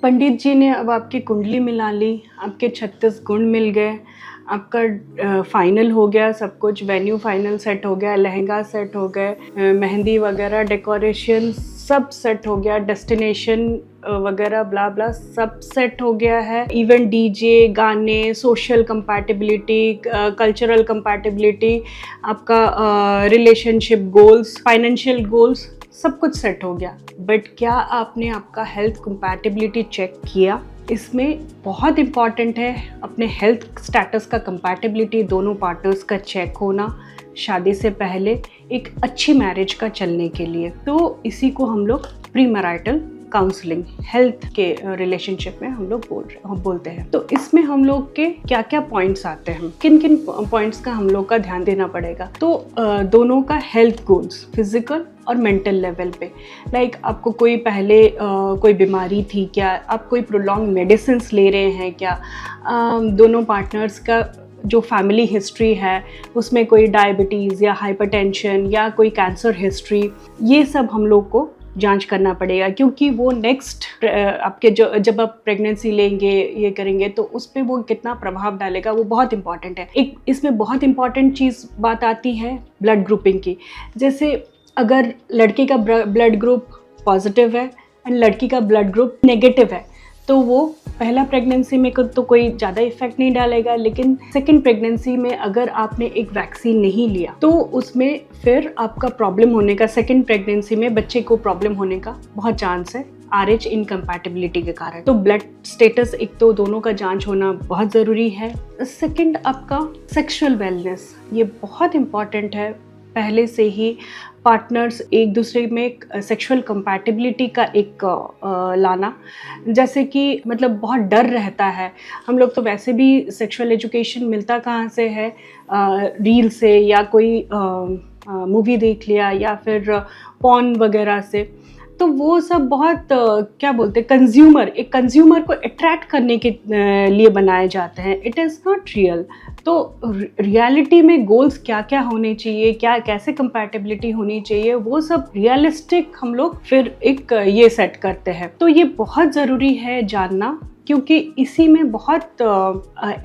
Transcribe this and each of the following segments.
पंडित जी ने अब आपकी कुंडली मिला ली, आपके 36 गुण मिल गए, आपका फाइनल हो गया सब कुछ, वेन्यू फाइनल सेट हो गया, लहंगा सेट हो गए, मेहंदी वगैरह डेकोरेशन सब सेट हो गया, डेस्टिनेशन वगैरह ब्ला ब्ला सब सेट हो गया है। इवेंट डीजे, गाने, सोशल कंपैटिबिलिटी, कल्चरल कंपैटिबिलिटी, आपका रिलेशनशिप गोल्स, फाइनेंशियल गोल्स, सब कुछ सेट हो गया। बट क्या आपने आपका हेल्थ कंपैटिबिलिटी चेक किया? इसमें बहुत इम्पॉर्टेंट है अपने हेल्थ स्टेटस का कंपैटिबिलिटी दोनों पार्टनर्स का चेक होना शादी से पहले एक अच्छी मैरिज का चलने के लिए। तो इसी को हम लोग प्री मैरिटल काउंसलिंग हेल्थ के रिलेशनशिप में हम लोग बोलते हैं। तो इसमें हम लोग के क्या क्या पॉइंट्स आते हैं, किन किन पॉइंट्स का हम लोग का ध्यान देना पड़ेगा। तो दोनों का हेल्थ गोल्स फिजिकल और मेंटल लेवल पे, लाइक आपको कोई पहले कोई बीमारी थी क्या, आप कोई प्रोलॉन्ग मेडिसिन ले रहे हैं क्या, दोनों पार्टनर्स का जो फैमिली हिस्ट्री है उसमें कोई डायबिटीज़ या हाइपरटेंशन या कोई कैंसर हिस्ट्री, ये सब हम लोग को जांच करना पड़ेगा। क्योंकि वो नेक्स्ट आपके जब आप प्रेगनेंसी लेंगे ये करेंगे तो उस पर वो कितना प्रभाव डालेगा वो बहुत इंपॉर्टेंट है। एक इसमें बहुत इंपॉर्टेंट चीज़ बात आती है ब्लड ग्रुपिंग की। जैसे अगर लड़के का ब्लड ग्रुप पॉजिटिव है एंड लड़की का ब्लड ग्रुप नेगेटिव है तो वो पहला प्रेगनेंसी में तो कोई ज़्यादा इफेक्ट नहीं डालेगा, लेकिन सेकंड प्रेगनेंसी में अगर आपने एक वैक्सीन नहीं लिया तो उसमें फिर आपका प्रॉब्लम होने का, सेकंड प्रेगनेंसी में बच्चे को प्रॉब्लम होने का बहुत चांस है RH इनकम्पैटिबिलिटी के कारण। तो ब्लड स्टेटस एक तो दोनों का जांच होना बहुत ज़रूरी है। सेकंड आपका सेक्सुअल वेलनेस, ये बहुत इम्पॉर्टेंट है। पहले से ही पार्टनर्स एक दूसरे में सेक्सुअल कंपैटिबिलिटी का एक लाना, जैसे कि मतलब बहुत डर रहता है। हम लोग तो वैसे भी सेक्सुअल एजुकेशन मिलता कहाँ से है, रील से या कोई मूवी देख लिया या फिर पॉर्न वगैरह से। तो वो सब बहुत क्या बोलते हैं, एक कंज्यूमर को अट्रैक्ट करने के लिए बनाए जाते हैं। It is not real. तो रियलिटी में गोल्स क्या क्या होने चाहिए, क्या कैसे कंपैटिबिलिटी होनी चाहिए, वो सब रियलिस्टिक हम लोग फिर एक ये सेट करते हैं। तो ये बहुत ज़रूरी है जानना, क्योंकि इसी में बहुत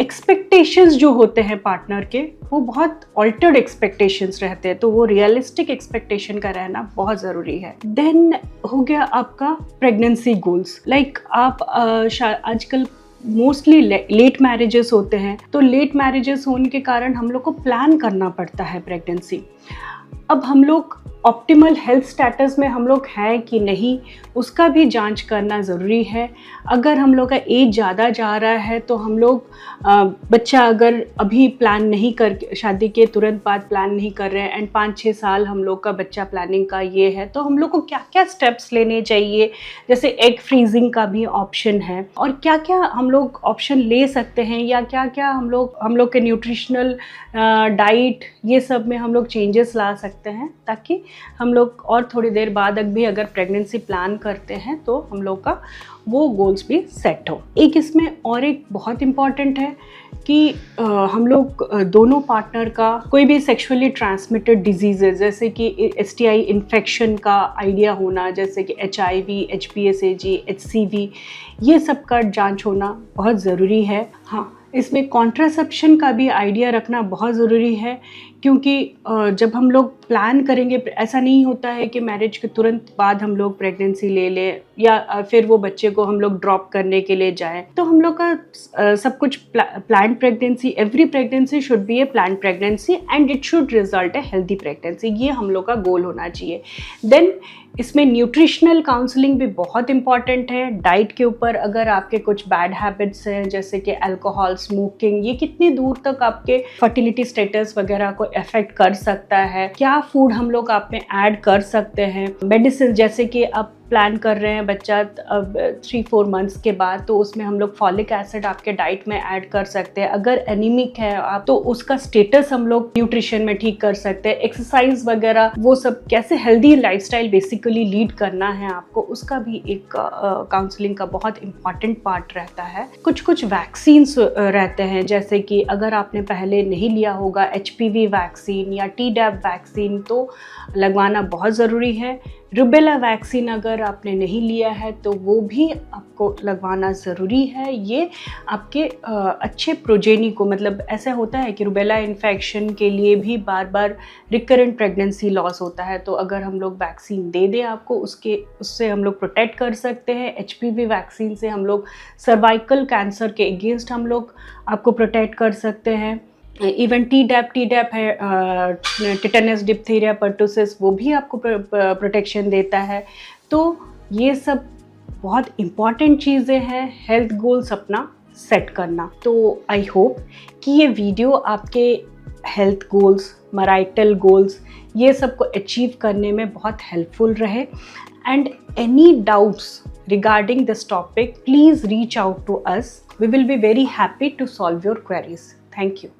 एक्सपेक्टेशंस जो होते हैं पार्टनर के वो बहुत ऑल्टर्ड एक्सपेक्टेशंस रहते हैं। तो वो रियलिस्टिक एक्सपेक्टेशन का रहना बहुत ज़रूरी है। देन हो गया आपका प्रेगनेंसी गोल्स। लाइक आप आजकल मोस्टली लेट मैरिजेस होते हैं, तो लेट मैरिजेस होने के कारण हम लोग को प्लान करना पड़ता है प्रेगनेंसी। अब हम लोग ऑप्टिमल हेल्थ स्टेटस में हम लोग हैं कि नहीं, उसका भी जांच करना ज़रूरी है। अगर हम लोग का एज ज़्यादा जा रहा है तो हम लोग बच्चा अगर अभी प्लान नहीं कर, शादी के तुरंत बाद प्लान नहीं कर रहे हैं एंड 5-6 साल हम लोग का बच्चा प्लानिंग का ये है, तो हम लोग को क्या क्या स्टेप्स लेने चाहिए। जैसे एग फ्रीजिंग का भी ऑप्शन है, और क्या क्या हम लोग ऑप्शन ले सकते हैं, या क्या क्या हम लोग के न्यूट्रिशनल डाइट ये सब में हम लोग चेंजेस ला सकते हैं, ताकि हम लोग और थोड़ी देर बाद भी अगर प्रेगनेंसी प्लान करते हैं तो हम लोग का वो गोल्स भी सेट हो। एक इसमें और एक बहुत इम्पॉर्टेंट है कि हम लोग दोनों पार्टनर का कोई भी सेक्सुअली ट्रांसमिटेड डिजीज़ेज जैसे कि STI इन्फेक्शन का आइडिया होना, जैसे कि HIV, HPSAG, HCV, ये सब का जांच होना बहुत ज़रूरी है। हाँ, इसमें कॉन्ट्रासेप्शन का भी आइडिया रखना बहुत ज़रूरी है, क्योंकि जब हम लोग प्लान करेंगे, ऐसा नहीं होता है कि मैरिज के तुरंत बाद हम लोग प्रेगनेंसी ले लें या फिर वो बच्चे को हम लोग ड्रॉप करने के लिए जाएं। तो हम लोग का सब कुछ plan pregnancy, every pregnancy should be A plan pregnancy and it should result a healthy pregnancy, ये हम लोग का गोल होना चाहिए। देन इसमें न्यूट्रिशनल काउंसलिंग भी बहुत इंपॉर्टेंट है। डाइट के ऊपर अगर आपके कुछ बैड हैबिट्स हैं जैसे कि अल्कोहल, स्मोकिंग, ये कितनी दूर तक आपके फर्टिलिटी स्टेटस वगैरह को अफेक्ट कर सकता है, क्या फूड हम लोग आप में ऐड कर सकते हैं। मेडिसिन जैसे कि आप प्लान कर रहे हैं बच्चा अब 3-4 मंथ्स के बाद, तो उसमें हम लोग फॉलिक एसिड आपके डाइट में ऐड कर सकते हैं। अगर एनीमिक है आप तो उसका स्टेटस हम लोग न्यूट्रिशन में ठीक कर सकते हैं। एक्सरसाइज वगैरह वो सब, कैसे हेल्दी लाइफस्टाइल बेसिकली लीड करना है आपको, उसका भी एक काउंसलिंग का बहुत इंपॉर्टेंट पार्ट रहता है। कुछ वैक्सीन्स रहते हैं, जैसे कि अगर आपने पहले नहीं लिया होगा HPV वैक्सीन या Tdap वैक्सीन, तो लगवाना बहुत ज़रूरी है। रूबेला वैक्सीन अगर आपने नहीं लिया है तो वो भी आपको लगवाना ज़रूरी है। ये आपके अच्छे प्रोजेनी को, मतलब ऐसा होता है कि रूबेला इन्फेक्शन के लिए भी बार बार रिकरेंट प्रेगनेंसी लॉस होता है, तो अगर हम लोग वैक्सीन दे दें आपको, उससे हम लोग प्रोटेक्ट कर सकते हैं। HPV वैक्सीन से हम लोग सर्वाइकल कैंसर के अगेंस्ट हम लोग आपको प्रोटेक्ट कर सकते हैं। इवन टीडैप है, टिटेनस, डिप्थीरिया, पर्टुसिस, वो भी आपको प्रोटेक्शन देता है। तो ये सब बहुत इम्पॉर्टेंट चीज़ें हैं हेल्थ गोल्स अपना सेट करना। तो आई होप कि ये वीडियो आपके हेल्थ गोल्स, मैरिटल गोल्स, ये सब को अचीव करने में बहुत हेल्पफुल रहे। And any doubts regarding this topic, please reach out to us. We will be very happy to solve your queries. Thank you.